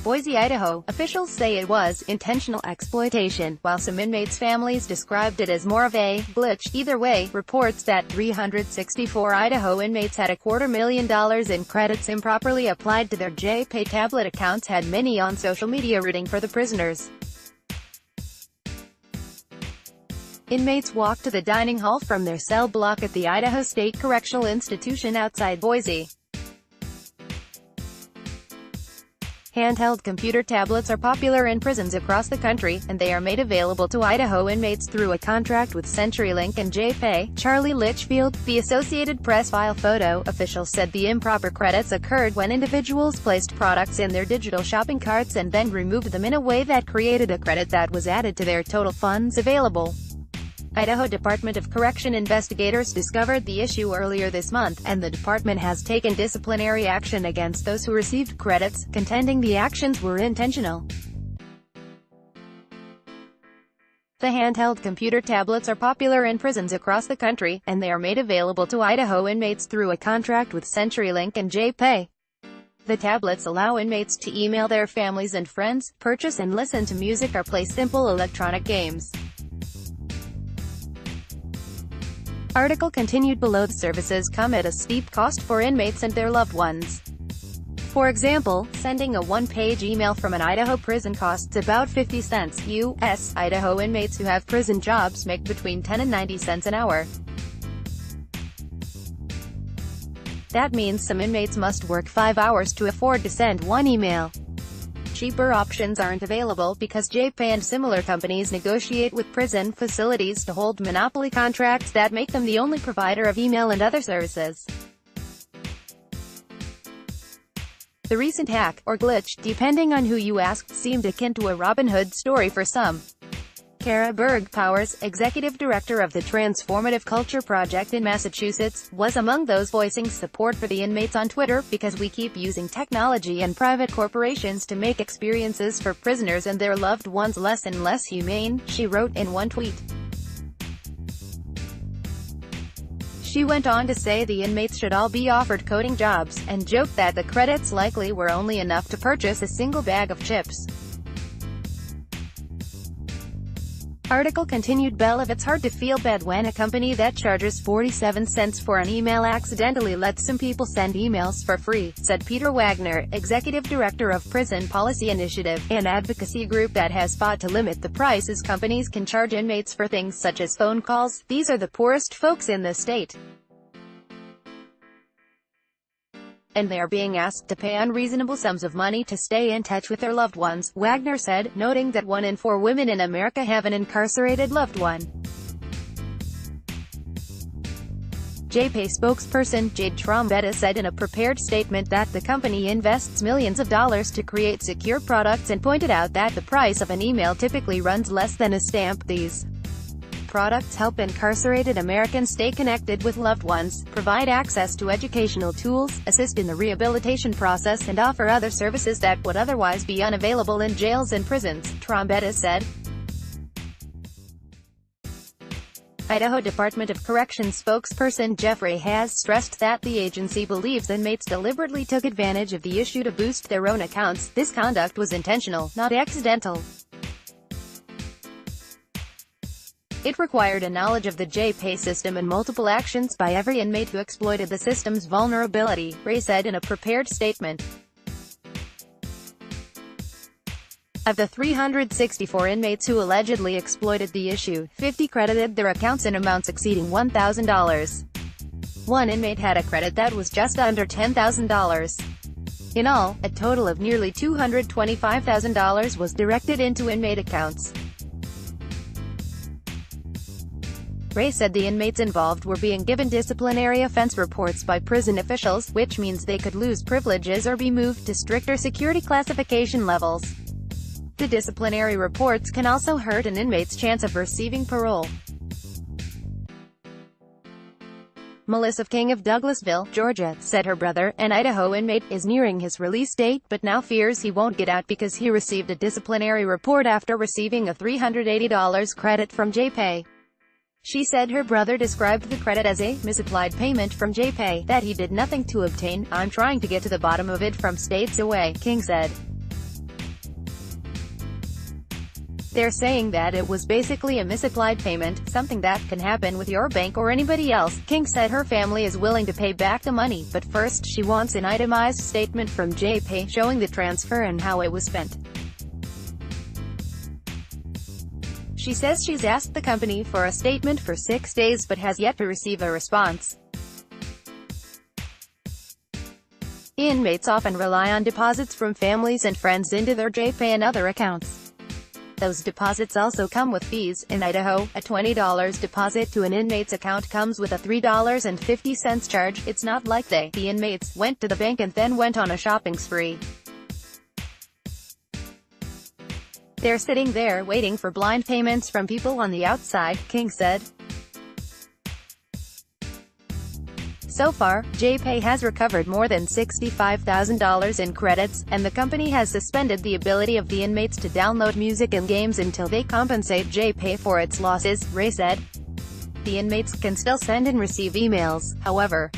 Boise, Idaho. Officials say it was intentional exploitation, while some inmates' families described it as more of a glitch. Either way, reports that 364 Idaho inmates had $250,000 in credits improperly applied to their JPay tablet accounts had many on social media rooting for the prisoners. Inmates walked to the dining hall from their cell block at the Idaho State Correctional Institution outside Boise. Handheld computer tablets are popular in prisons across the country, and they are made available to Idaho inmates through a contract with CenturyLink and JPay. Charlie Litchfield, the Associated Press file photo. Officials said the improper credits occurred when individuals placed products in their digital shopping carts and then removed them in a way that created a credit that was added to their total funds available. Idaho Department of Correction investigators discovered the issue earlier this month, and the department has taken disciplinary action against those who received credits, contending the actions were intentional. The handheld computer tablets are popular in prisons across the country, and they are made available to Idaho inmates through a contract with CenturyLink and JPay. The tablets allow inmates to email their families and friends, purchase and listen to music or play simple electronic games. Article continued below. The services come at a steep cost for inmates and their loved ones. For example, sending a one-page email from an Idaho prison costs about 50 cents US. Idaho inmates who have prison jobs make between 10 and 90 cents an hour. That means some inmates must work 5 hours to afford to send one email. Cheaper options aren't available because JPay and similar companies negotiate with prison facilities to hold monopoly contracts that make them the only provider of email and other services. The recent hack, or glitch, depending on who you ask, seemed akin to a Robin Hood story for some. Kara Berg-Powers, executive director of the Transformative Culture Project in Massachusetts, was among those voicing support for the inmates on Twitter, because we keep using technology and private corporations to make experiences for prisoners and their loved ones less and less humane, she wrote in one tweet. She went on to say the inmates should all be offered coding jobs, and joked that the credits likely were only enough to purchase a single bag of chips. Article continued. Bell, if it's hard to feel bad when a company that charges 47 cents for an email accidentally lets some people send emails for free, said Peter Wagner, executive director of Prison Policy Initiative, an advocacy group that has fought to limit the prices companies can charge inmates for things such as phone calls. These are the poorest folks in the state, and they are being asked to pay unreasonable sums of money to stay in touch with their loved ones, Wagner said, noting that 1 in 4 women in America have an incarcerated loved one. JPay spokesperson Jade Trombetta said in a prepared statement that the company invests millions of dollars to create secure products and pointed out that the price of an email typically runs less than a stamp. These products help incarcerated Americans stay connected with loved ones, provide access to educational tools, assist in the rehabilitation process, and offer other services that would otherwise be unavailable in jails and prisons, Trombetta said. Idaho Department of Corrections spokesperson Jeffrey has stressed that the agency believes inmates deliberately took advantage of the issue to boost their own accounts. This conduct was intentional, not accidental. It required a knowledge of the JPay system and multiple actions by every inmate who exploited the system's vulnerability, Ray said in a prepared statement. Of the 364 inmates who allegedly exploited the issue, 50 credited their accounts in amounts exceeding $1,000. One inmate had a credit that was just under $10,000. In all, a total of nearly $225,000 was directed into inmate accounts. Ray said the inmates involved were being given disciplinary offense reports by prison officials, which means they could lose privileges or be moved to stricter security classification levels. The disciplinary reports can also hurt an inmate's chance of receiving parole. Melissa King of Douglasville, Georgia, said her brother, an Idaho inmate, is nearing his release date but now fears he won't get out because he received a disciplinary report after receiving a $380 credit from JPay. She said her brother described the credit as a misapplied payment from JPay that he did nothing to obtain. I'm trying to get to the bottom of it from states away, King said. They're saying that it was basically a misapplied payment, something that can happen with your bank or anybody else. King said her family is willing to pay back the money, but first she wants an itemized statement from JPay showing the transfer and how it was spent. She says she's asked the company for a statement for 6 days but has yet to receive a response. Inmates often rely on deposits from families and friends into their JPay and other accounts. Those deposits also come with fees. In Idaho, a $20 deposit to an inmate's account comes with a $3.50 charge. It's not like the inmates went to the bank and then went on a shopping spree. They're sitting there waiting for blind payments from people on the outside, King said. So far, JPay has recovered more than $65,000 in credits, and the company has suspended the ability of the inmates to download music and games until they compensate JPay for its losses, Ray said. The inmates can still send and receive emails, however.